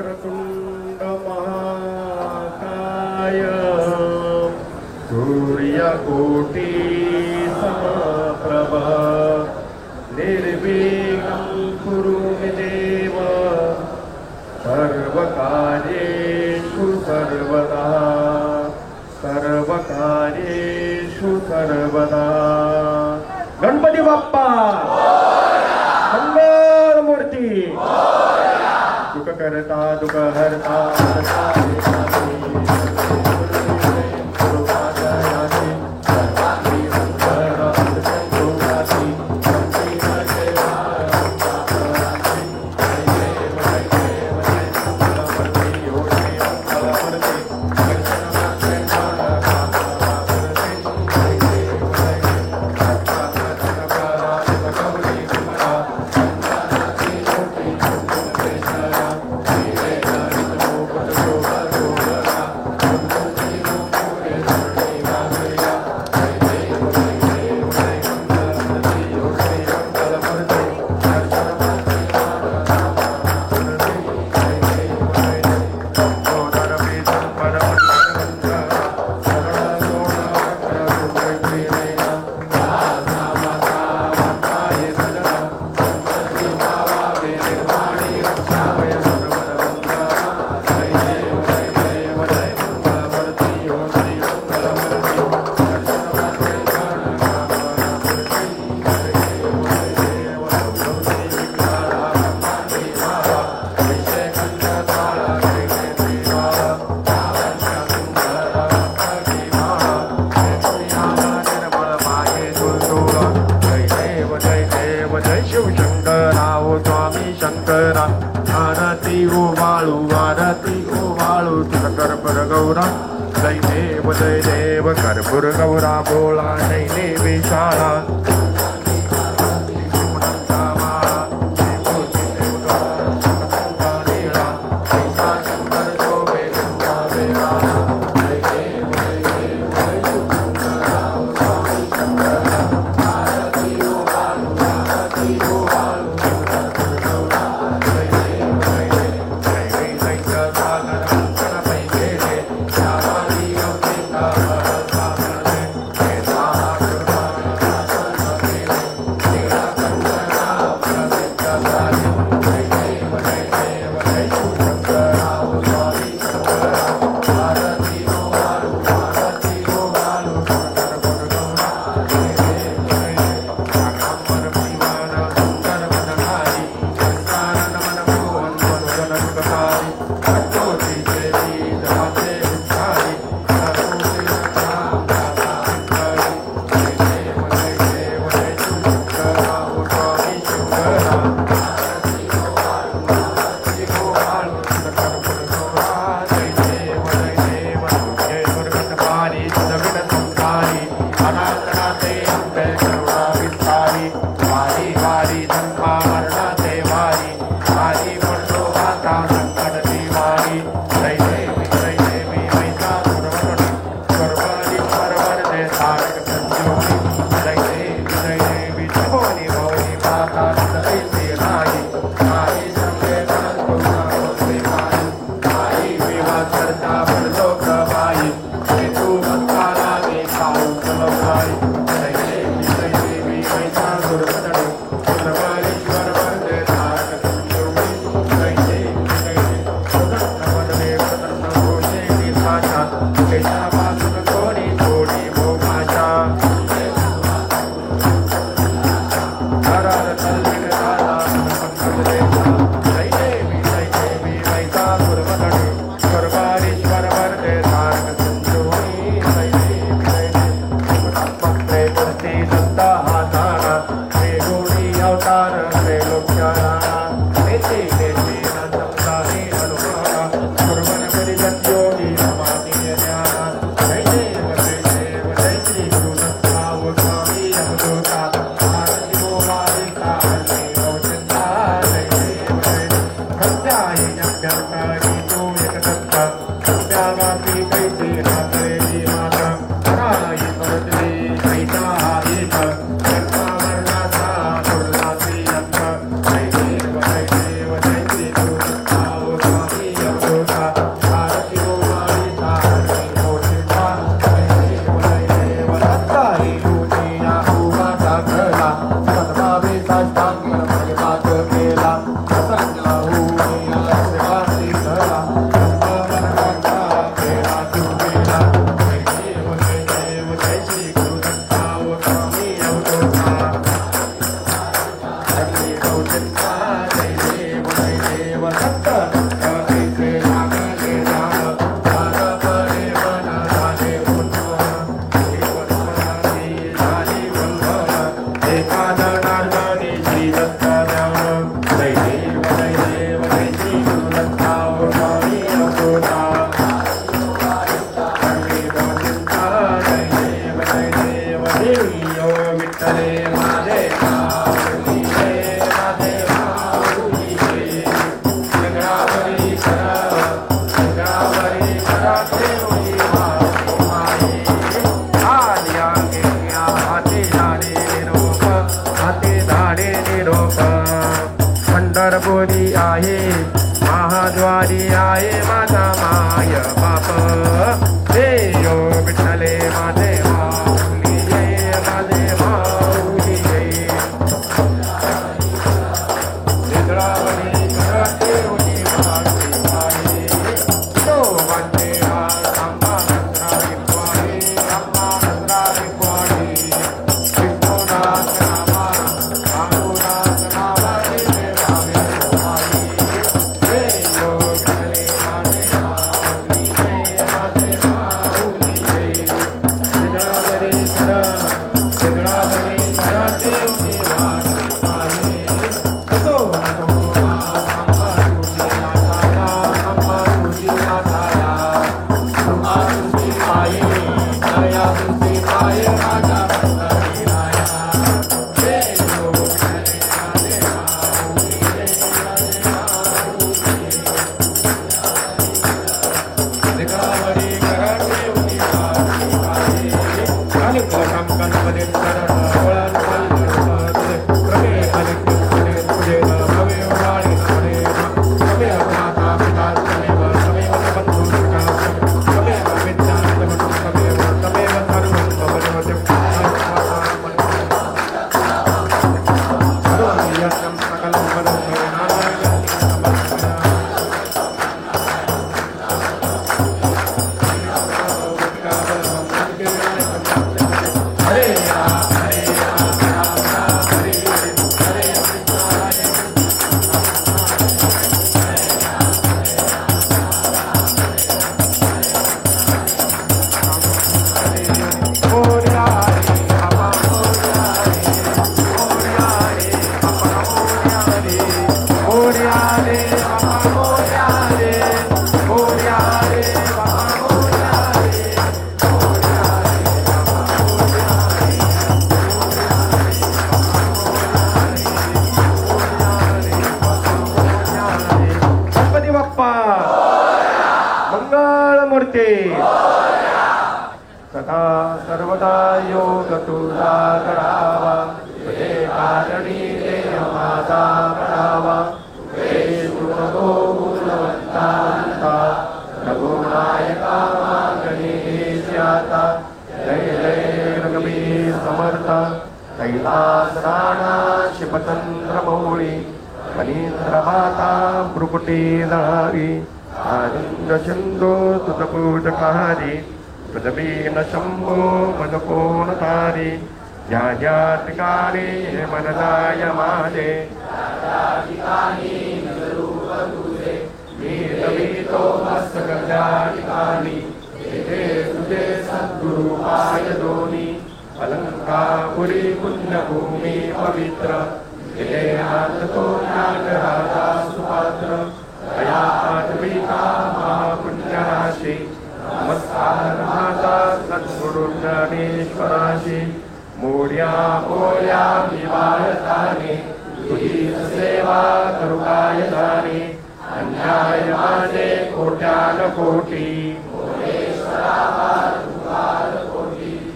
वक्रतुंड महाकाय सूर्यकोटि समप्रभ निर्विघ्नं कुरु मे देव सर्वकार्येषु सर्वदा सर्वकार्येषु सर्वदा. गणपती बाप्पा मंगल मूर्ती. दुःख करता दुःख हरता आरती ओ वाळू कर्पूर गौरा जय देव कर्पूर गौरा बोला जय देवी शाळा. देवी यो विठ्ठले माझे माऊली रे माझे माऊली रे जगरावरी करा देवी माई आलिया गेल्या हाती धाडे निरोप पंढरपुरी आहे महाद्वारी आहे माझा माय बाप हे यो विठ्ठले माझे माऊली रे माझे माऊली रे निद्रावरी करते होती माऊली तो वंदे आंबा नंद्रावी क्वाडी विष्णुनाथ नामा आंबुनाथ नामा रे रामे माई हे यो विठ्ठले माझे माऊली रे माझे माऊली रे निद्रावरी करते होती माऊली तो सदा सर्वदा योग तुझा करावा तुझे कारणी देह माझा करावा तुझो गुणवंता रघुनायका गणेशाता जय जय रघुवीर समर्थ कैलास राणा शिवचंद्र मौळी मनींद्र माता भ्रुकुटी धारी आनंद सिंधू तुझ पूजकारी पृथ्वीन शंभो मनकोण तारी ज्या ज्या ठिकाणी मनदाय माझे मी तो मस्तक त्या ठिकाणी तेथे तुझे सद्गुरु पाय दोन्ही अलंकापुरी पुण्यभूमी पवित्र तिथे हात तो नागराजा सुपात्र दया आत्मिका महापुण्यराशी नमस्कार माता सद्गुरु ज्ञानेश्वराशी मोड्या पोळ्या विवाहताने तुझी सेवा करू काय जाणे अन्याय माझे कोट्यान कोटी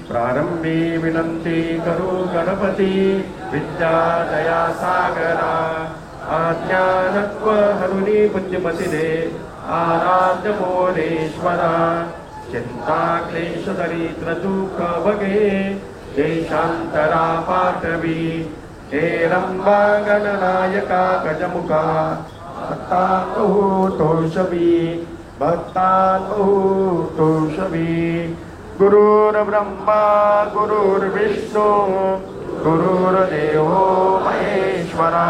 प्रारंभी विनंती करू गणपती विद्या दया सागरा आज्ञानत्व हरुणी बुद्धिमती दे आराध्य भुवनेश्वरा चिंता क्लेश दरिद्र दुःख बगे देशांतरा पाठवी हे रंबा गणनायका गजमुखा भक्तानु तोषवी भक्तानु तोषवी गुरुर्ब्रह्मा गुरुर्विष्णू गुरुर्देवो महेश्वरा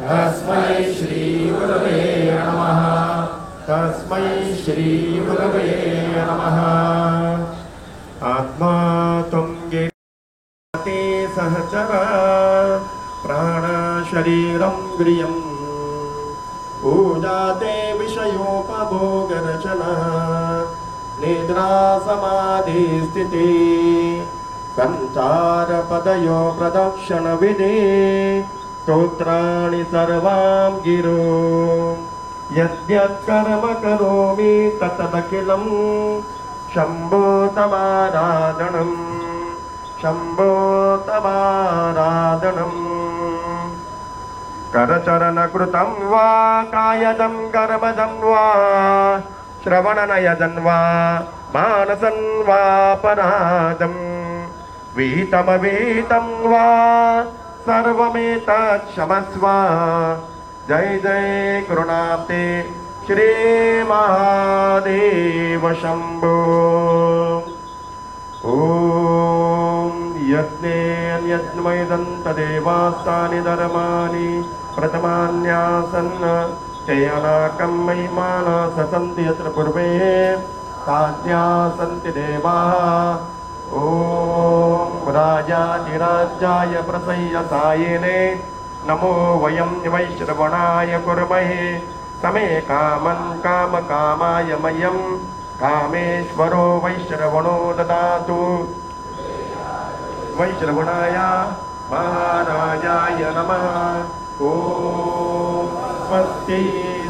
तस्मै श्री गुरवे नमः तस्मै श्री गुरवे नमः आत्मा त्वं गे सहचर प्राण शरीरं गृहं पूजाते विषयोपभोगरचना निद्रा समाधि स्थिति संचार पदयो प्रदक्षिण विधि स्तोत्राणि सर्वां गिरो यद्यत् कर्म करोमि ततदखिलं शम्भो तवाराधनम् शम्भो तवाराधनम् करचरणकृतं वा कायदं कर्मजं वा श्रवणनयजं वा मानसं वा परादं विहितमविहितं वा सर्वमेतत् क्षमस्व जय जय करुणाब्धे श्री महादेव शंभो ओम यज्ञेऽन्यज्ञमयं तदेवास्तानि धर्माणि प्रथमान्यासन् तेनाकं महिमान ससन्ति यत्र पूर्वे तान्या सन्ति देवाः ओम राजाधिराजाय प्रसय्यसायिने नमो वयं वैश्रवणाय कुर्महे समे कामं कामकामाय मह्यं कामेश्वरो वैश्रवणो ददातु वैश्रवणाय महाराजाय नमः ओम स्वस्ति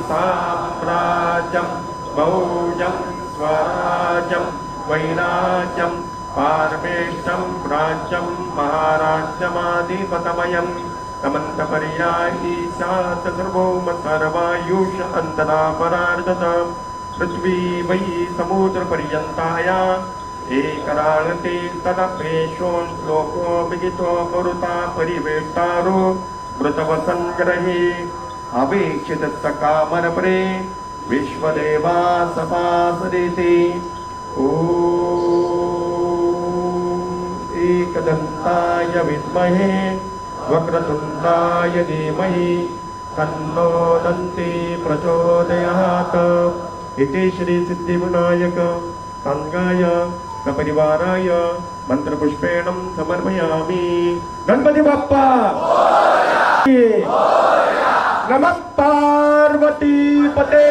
साम्राज्यं मौजं स्वराज्यं वैराज्यं पारमेष्टं राज्यं महाराज्यमाधिपतमयं समन्तपर्यायी सात सर्वोम सर्वायुष अन्तरापरार्धत पृथ्वी वै समुद्रपर्यन्ताया एकराळते तदपेशो श्लोको विगितो मरुता परिवेष्टारो मृतवसङ्ग्रहे अपेक्षितकामरपरे विश्वदेवा सपासरेति एकदन्ताय विद्महे वक्रतुण्डाय धीमहि तन्नो दन्ति प्रचोदयात् इति श्री सिद्धिविनायक संगाय सपरिवाराय मंत्रपुष्पेण समर्पयामि। गणपति बाप्पा नमः पार्वती पते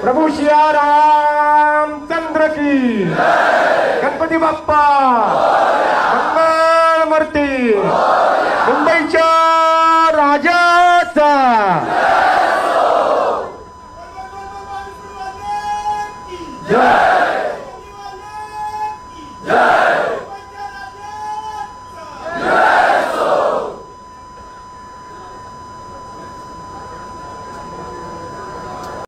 प्रभु सिया राम चंद्र की गणपति बाप्पा